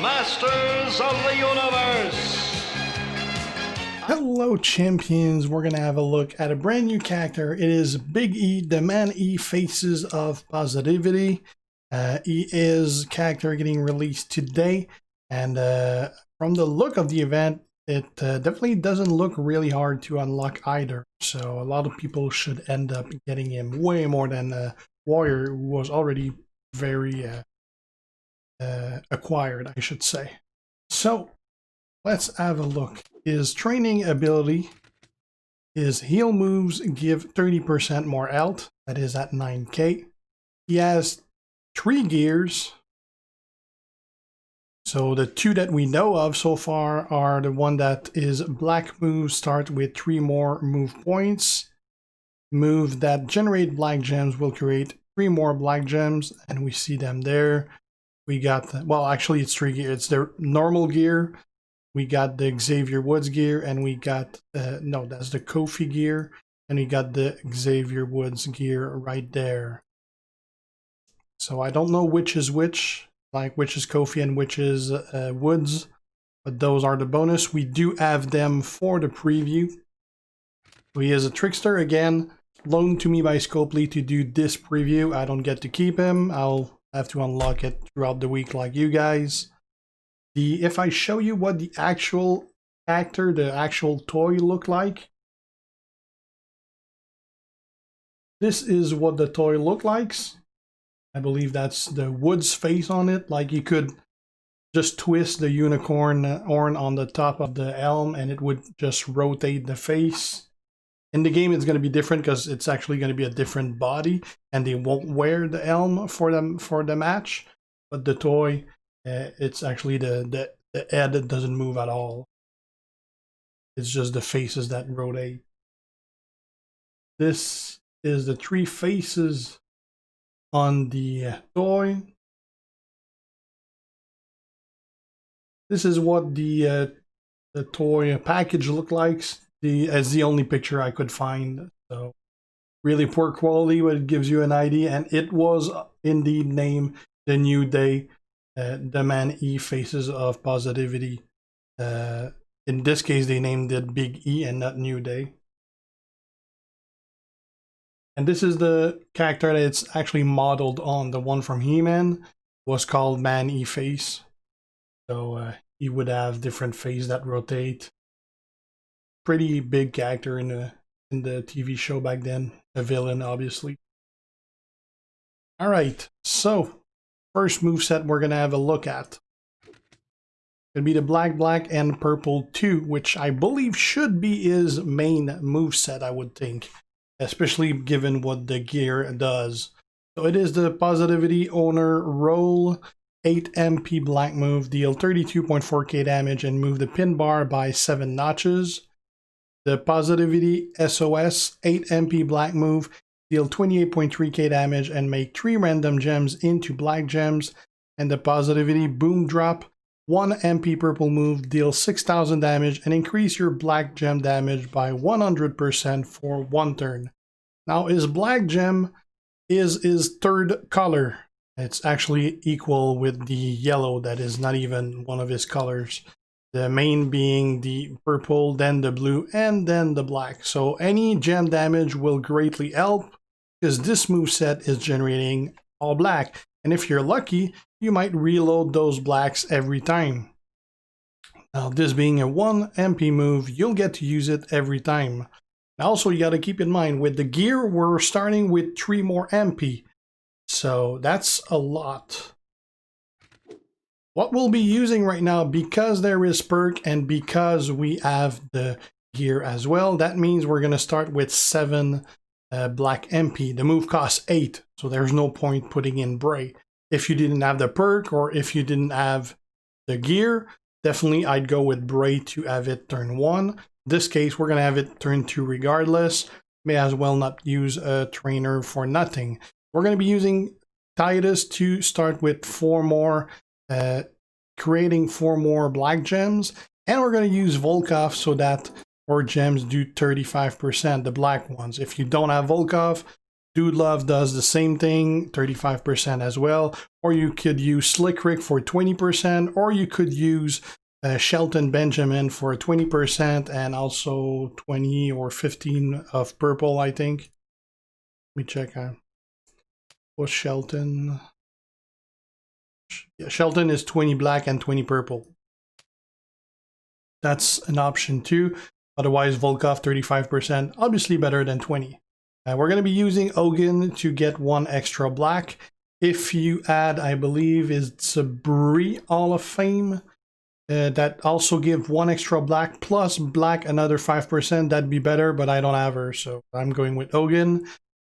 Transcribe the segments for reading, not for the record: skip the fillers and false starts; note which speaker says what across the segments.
Speaker 1: masters of the universe.
Speaker 2: Hello champions, we're gonna have a look at a brand new character. It is Big E, the Man E Faces of Positivity. He is character getting released today, and from the look of the event, it definitely doesn't look really hard to unlock either. So a lot of people should end up getting him way more than Warrior, who was already very acquired, I should say. So let's have a look. His training ability is heal moves give 30% more health. That is at 9k. He has 3 gears. So the 2 that we know of so far are the one that is black moves start with 3 more move points. Move that generate black gems will create 3 more black gems, and we see them there. We got, well, actually it's 3 gears. It's their normal gear. We got the Xavier Woods gear, and we got, no, that's the Kofi gear, and we got the Xavier Woods gear right there. So I don't know which is which, like which is Kofi and which is Woods, but those are the bonus. We do have them for the preview. So he is a trickster again, loaned to me by Scopely to do this preview. I don't get to keep him. I'll have to unlock it throughout the week like you guys. If I show you what the actual actor, the actual toy look like, this is what the toy look like. I believe that's the Woods face on it. Like you could just twist the unicorn horn on the top of the helm and it would just rotate the face. In the game it's going to be different because it's actually going to be a different body and they won't wear the helm for the match. But the toy, it's actually the head that doesn't move at all. It's just the faces that rotate. This is the 3 faces on the toy. This is what the toy package look like. As the only picture I could find. So really poor quality, but it gives you an idea. And it was indeed named the New Day. The Man E Faces of Positivity. In this case, they named it Big E and not New Day. And this is the character that it's actually modeled on. The one from He-Man was called Man E Face. So he would have different faces that rotate. Pretty big character in the TV show back then. A villain, obviously. All right, so first moveset we're going to have a look at. It'll be the black, black, and purple 2, which I believe should be his main moveset, I would think. Especially given what the gear does. So it is the Positivity Owner Roll 8 MP black move, deal 32.4k damage, and move the pin bar by 7 notches. The Positivity SOS 8 MP black move, deal 28.3k damage and make 3 random gems into black gems. And the Positivity Boom Drop 1 MP purple move, deal 6000 damage and increase your black gem damage by 100% for 1 turn. Now his black gem is his 3rd color. It's actually equal with the yellow that is not even one of his colors. The main being the purple, then the blue, and then the black. So any gem damage will greatly help because this moveset is generating all black. And if you're lucky, you might reload those blacks every time. Now this being a 1 MP move, you'll get to use it every time. Now also you got to keep in mind with the gear, we're starting with 3 more MP. So that's a lot. What we'll be using right now, because there is perk and because we have the gear as well, that means we're going to start with 7 black MP. The move costs 8, so there's no point putting in Bray. If you didn't have the perk or if you didn't have the gear, definitely I'd go with Bray to have it turn 1. In this case, we're going to have it turn 2 regardless. May as well not use a trainer for nothing. We're going to be using Titus to start with 4 more, creating 4 more black gems. And we're going to use Volkov so that our gems do 35%, the black ones. If you don't have Volkov, Dude Love does the same thing, 35% as well. Or you could use Slick Rick for 20%, or you could use Shelton Benjamin for 20% and also 20 or 15 of purple, I think. Let me check. What's Shelton? Yeah, Shelton is 20 black and 20 purple. That's an option too. Otherwise, Volkov 35%, obviously better than 20. We're going to be using Hogan to get 1 extra black. If you add, I believe, it's a Brie Hall of Fame. That also give 1 extra black plus black another 5%. That'd be better, but I don't have her, so I'm going with Hogan.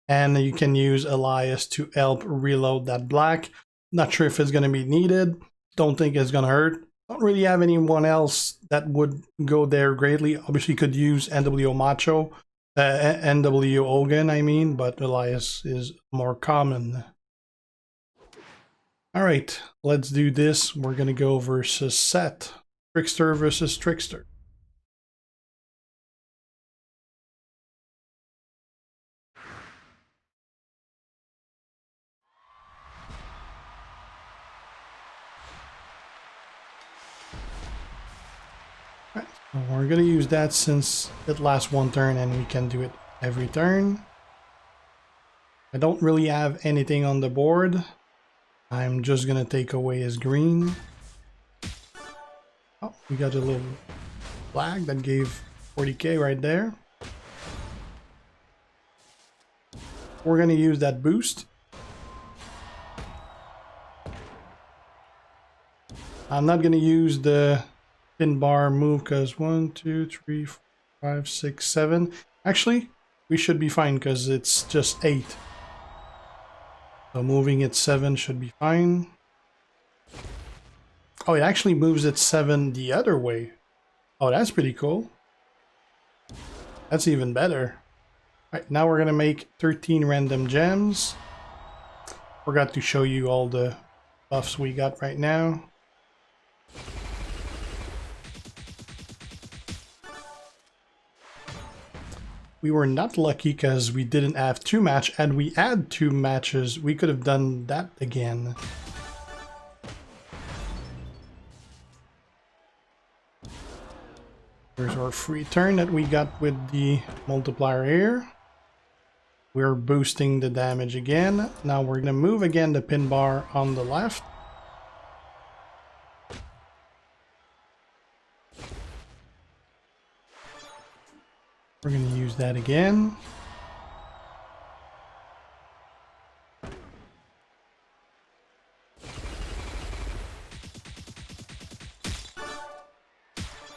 Speaker 2: And you can use Elias to help reload that black. Not sure if it's going to be needed. Don't think it's going to hurt. Don't really have anyone else that would go there greatly. Obviously, you could use NWO Macho, NWO Hogan, I mean, but Elias is more common. All right, let's do this. We're going to go versus Set. Trickster versus Trickster. Right, so we're going to use that since it lasts 1 turn and we can do it every turn. I don't really have anything on the board. I'm just going to take away his green. Oh, we got a little flag that gave 40k right there. We're going to use that boost. I'm not going to use the pin bar move because 1, 2, 3, 4, 5, 6, 7. Actually, we should be fine because it's just 8. So moving it 7 should be fine. Oh, it actually moves it 7 the other way. Oh, that's pretty cool. That's even better. All right, now we're going to make 13 random gems. Forgot to show you all the buffs we got right now. We were not lucky because we didn't have 2 matches. Had we had 2 matches, we could have done that again. Here's our free turn that we got with the multiplier here. We're boosting the damage again. Now we're going to move again the pin bar on the left. We're going to use that again.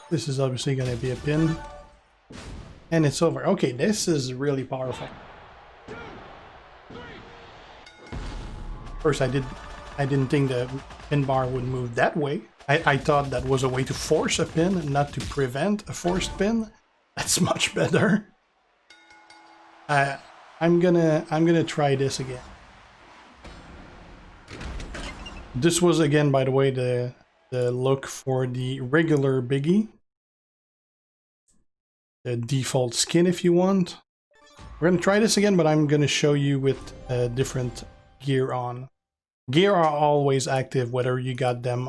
Speaker 2: This is obviously going to be a pin. And it's over. Okay, this is really powerful. First, I didn't think the pin bar would move that way. I thought that was a way to force a pin, not to prevent a forced pin. That's much better. I'm gonna try this again. This was again, by the way, the look for the regular Biggie. The default skin if you want. We're gonna try this again, but I'm gonna show you with different gear on. Gear are always active whether you got them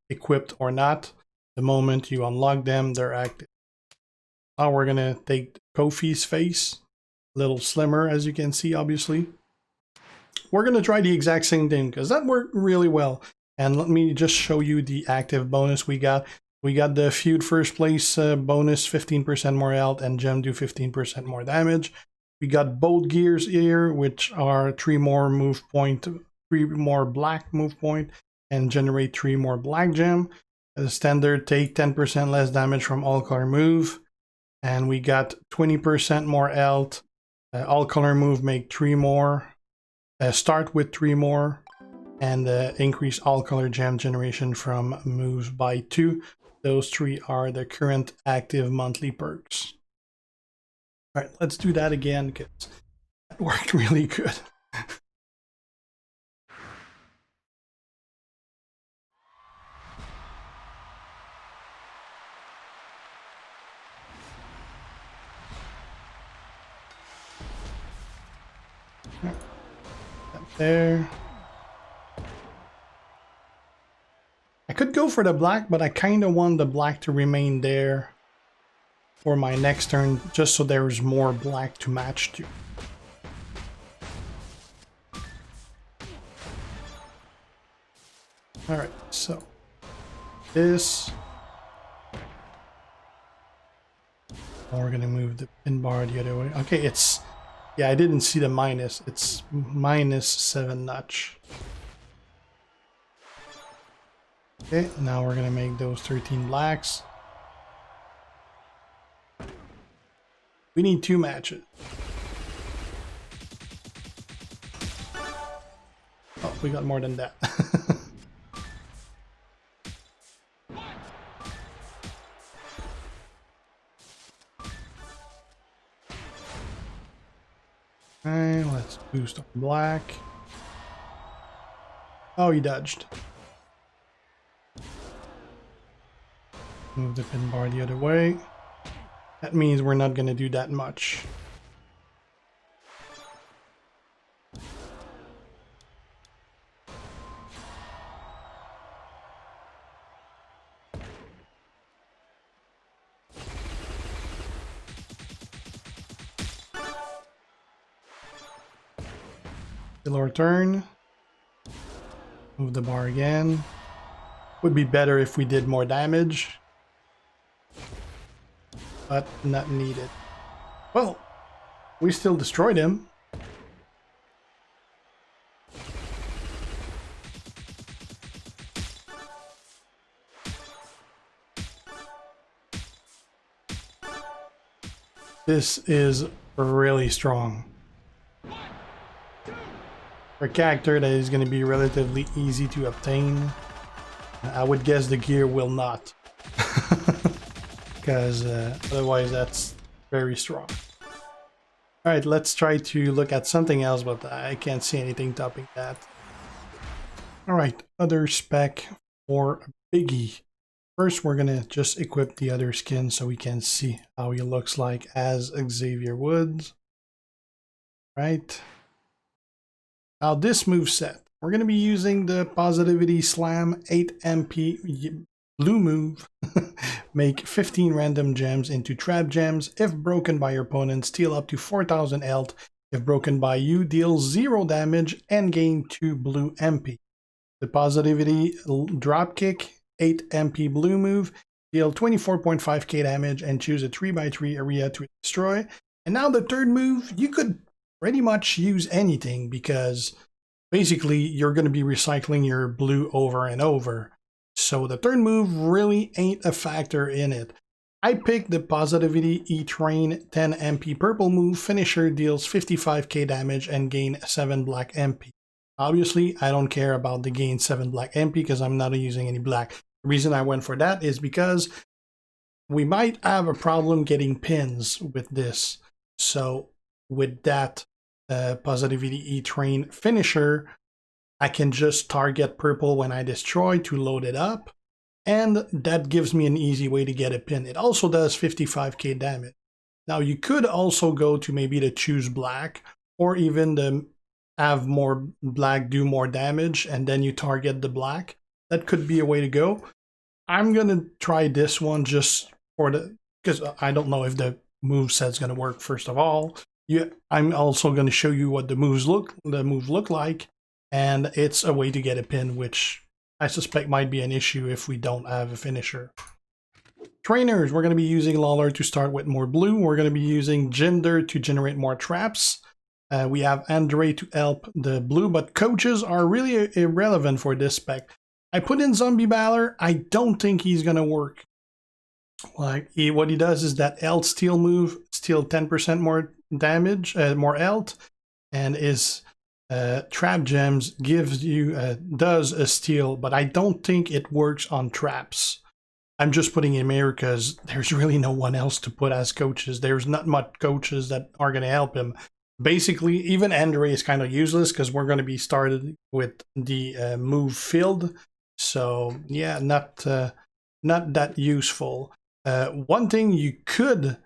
Speaker 2: equipped or not. The moment you unlock them, they're active. Now we're gonna take Kofi's face, a little slimmer as you can see, obviously. We're gonna try the exact same thing because that worked really well. And let me just show you the active bonus we got. We got the feud first place bonus, 15% more health, and gem do 15% more damage. We got both gears here, which are 3 more move point, 3 more black move point, and generate 3 more black gem. The standard take 10% less damage from all color move. And we got 20% more health. All color move make 3 more. Start with 3 more. And increase all color gem generation from moves by 2. Those 3 are the current active monthly perks. All right, let's do that again because that worked really good. There. I could go for the black, but I kind of want the black to remain there for my next turn, just so there's more black to match to. Alright, so this. We're gonna move the pin bar the other way. Okay, it's... Yeah, I didn't see the minus. It's minus 7 notch. Okay, now we're gonna make those 13 blacks. We need 2 matches. Oh, we got more than that. Alright, let's boost on black. Oh, he dodged. Move the pin bar the other way. That means we're not going to do that much. Still our turn. Move the bar again. Would be better if we did more damage. But not needed. Well, we still destroyed him. This is really strong. For a character that is going to be relatively easy to obtain, I would guess the gear will not. Because otherwise that's very strong. Alright, let's try to look at something else, but I can't see anything topping that. Alright, other spec for Biggie. First we're gonna just equip the other skin so we can see how he looks like as Xavier Woods. Right. Now this moveset, we're gonna be using the Positivity Slam 8 MP blue move. Make 15 random gems into trap gems. If broken by your opponent, steal up to 4,000 health. If broken by you, deal 0 damage and gain 2 blue MP. The Positivity Dropkick 8 MP blue move. Deal 24.5k damage and choose a 3x3 area to destroy. And now the third move, you could pretty much use anything because basically you're going to be recycling your blue over and over. So the third move really ain't a factor in it. I picked the Positivity E-Train 10 MP purple move. Finisher deals 55k damage and gain 7 black MP. Obviously, I don't care about the gain 7 black MP because I'm not using any black. The reason I went for that is because we might have a problem getting pins with this. So with that Positivity E-Train finisher, I can just target purple when I destroy to load it up, and that gives me an easy way to get a pin. It also does 55k damage. Now you could also go to maybe the choose black, or even the have more black do more damage, and then you target the black. That could be a way to go. I'm gonna try this one just for the, because I don't know if the move set's gonna work first of all. I'm also gonna show you what the move look like. And it's a way to get a pin, which I suspect might be an issue if we don't have a finisher. Trainers, we're going to be using Lawler to start with more blue. We're going to be using Jinder to generate more traps. We have Andre to help the blue, but coaches are really irrelevant for this spec. I put in Zombie Baller. I don't think he's going to work. Like what he does is that health steal move, steal 10% more damage, more health, and is... trap gems gives you does a steal, but I don't think it works on traps. I'm just putting him here because there's really no one else to put as coaches. There's not much coaches that are going to help him. Basically, even Andre is kind of useless because we're going to be started with the move field. So yeah, not that useful. One thing you could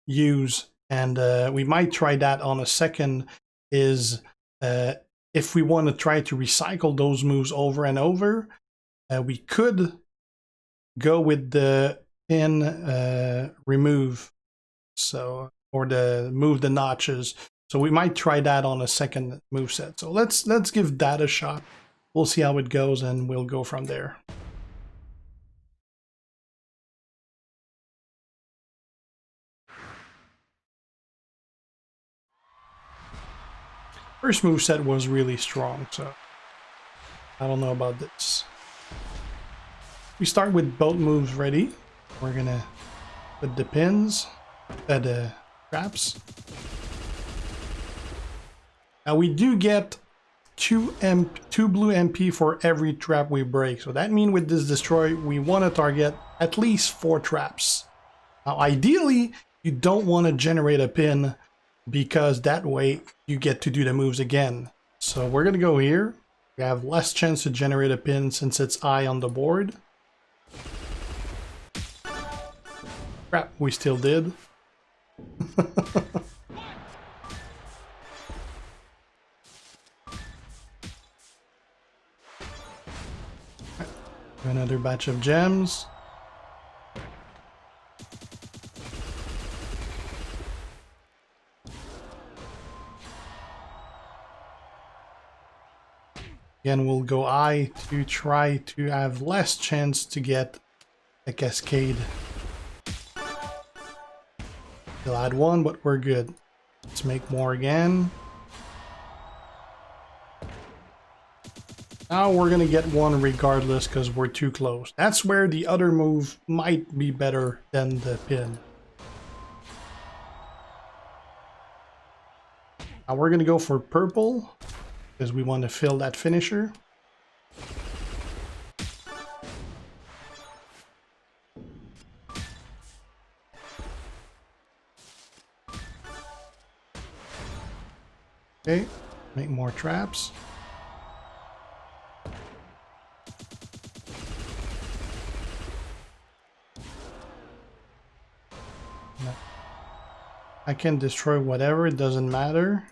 Speaker 2: use And we might try that on a second, is if we want to try to recycle those moves over and over, we could go with the pin remove, so, or the move the notches. So we might try that on a second moveset. So let's give that a shot. We'll see how it goes and we'll go from there. First moveset was really strong, so I don't know about this. We start with both moves ready. We're gonna put the pins, the traps. Now we do get 2 blue MP for every trap we break. So that means with this destroy, we want to target at least 4 traps. Now ideally, you don't want to generate a pin because that way you get to do the moves again. So we're going to go here. We have less chance to generate a pin since it's high on the board. Crap, we still did. Another batch of gems. Again, we'll go I to try to have less chance to get a cascade. Still add 1, but we're good. Let's make more again. Now we're gonna get 1 regardless because we're too close. That's where the other move might be better than the pin. Now we're gonna go for purple because we want to fill that finisher. Okay, make more traps. I can destroy whatever, it doesn't matter.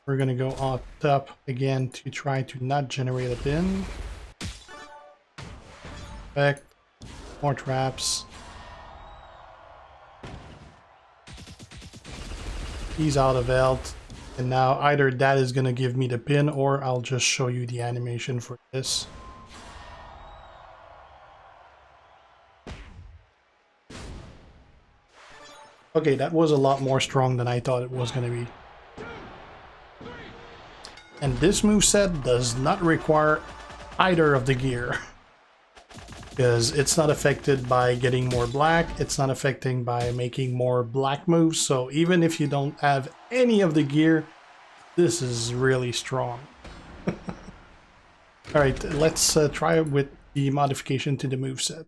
Speaker 2: We're gonna go on top again to try to not generate a pin. Effect, more traps. He's out of health. And now either that is gonna give me the pin or I'll just show you the animation for this. Okay, that was a lot more strong than I thought it was gonna be. And this moveset does not require either of the gear. Because it's not affected by getting more black, it's not affected by making more black moves, so even if you don't have any of the gear, this is really strong. Alright, let's try it with the modification to the moveset.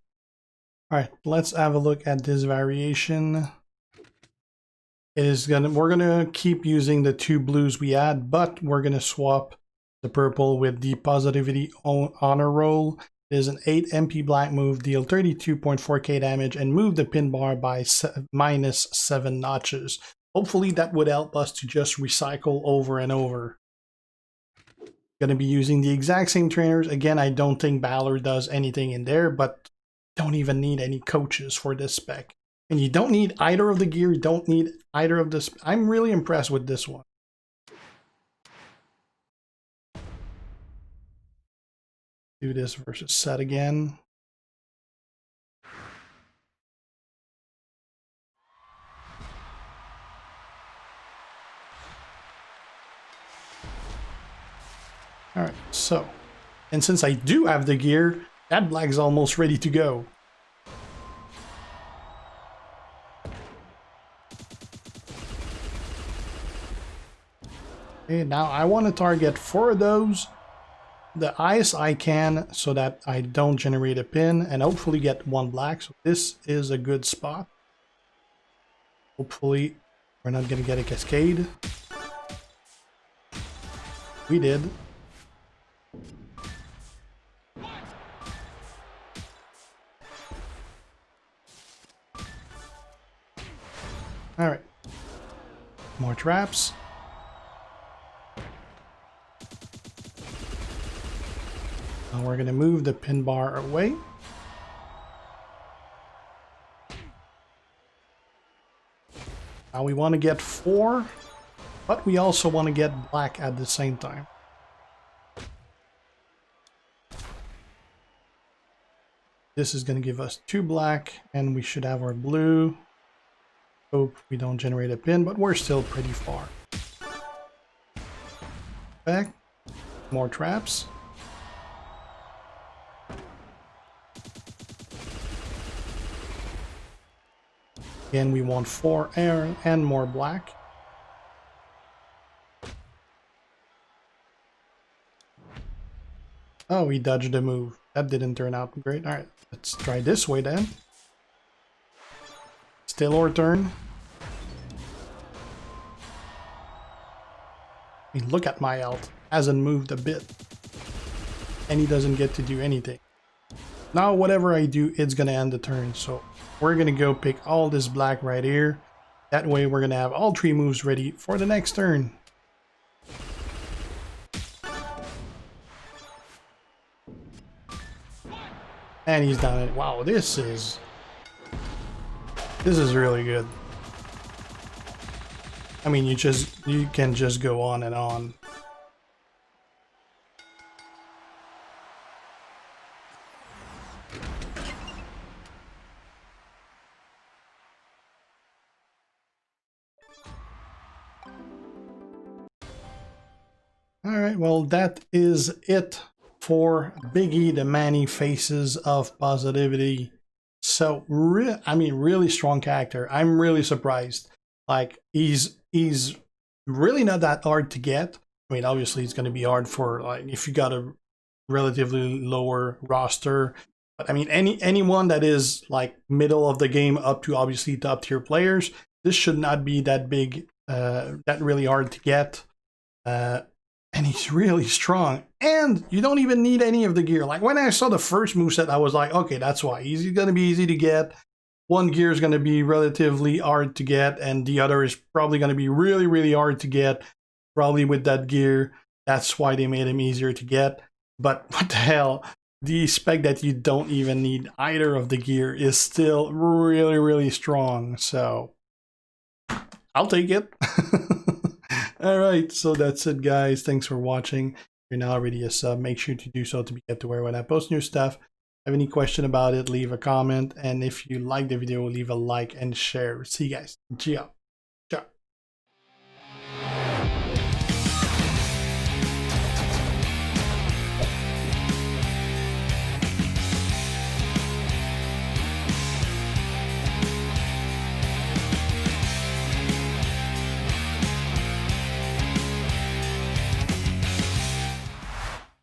Speaker 2: Alright, let's have a look at this variation. We're gonna keep using the 2 blues we had, but we're gonna swap the purple with the positivity honor roll. It is an 8 MP black move, deal 32.4k damage, and move the pin bar by minus 7 notches. Hopefully that would help us to just recycle over and over. Gonna be using the exact same trainers. Again, I don't think Balor does anything in there, but don't even need any coaches for this spec. And you don't need either of the gear, you don't need either of this. I'm really impressed with this one. Do this versus set again. Alright, so, and since I do have the gear, that black's almost ready to go. Okay, now I want to target 4 of those, the highest I can, so that I don't generate a pin, and hopefully get 1 black. So this is a good spot. Hopefully we're not going to get a cascade. We did. Alright. More traps. Now we're going to move the pin bar away. Now we want to get 4, but we also want to get black at the same time. This is going to give us 2 black, and we should have our blue. Hope we don't generate a pin, but we're still pretty far. Back. More traps. Again, we want 4 iron and more black. Oh, he dodged the move. That didn't turn out great. Alright, let's try this way then. Still our turn. I mean, look at my health. Hasn't moved a bit. And he doesn't get to do anything. Now whatever I do, it's gonna end the turn. So we're gonna go pick all this black right here. That way we're gonna have all 3 moves ready for the next turn. And he's done it. Wow, this is really good. I mean, you can just go on and on. Alright, well that is it for Biggie, the many faces of positivity. So, I mean, really strong character. I'm really surprised. Like, he's really not that hard to get. I mean, obviously it's going to be hard for, like, if you got a relatively lower roster. But I mean, anyone that is like middle of the game up to obviously top tier players, this should not be that big, that really hard to get. And he's really strong. And you don't even need any of the gear. Like, when I saw the first moveset, I was like, okay, that's why. He's going to be easy to get. One gear is going to be relatively hard to get, and the other is probably going to be really, really hard to get. Probably with that gear. That's why they made him easier to get. But what the hell? The spec that you don't even need either of the gear is still really, really strong. So, I'll take it. Alright, so that's it, guys. Thanks for watching. If you're not already a sub, make sure to do so to be kept aware when I post new stuff. If you have any question about it, leave a comment. And if you like the video, leave a like and share. See you guys. Ciao.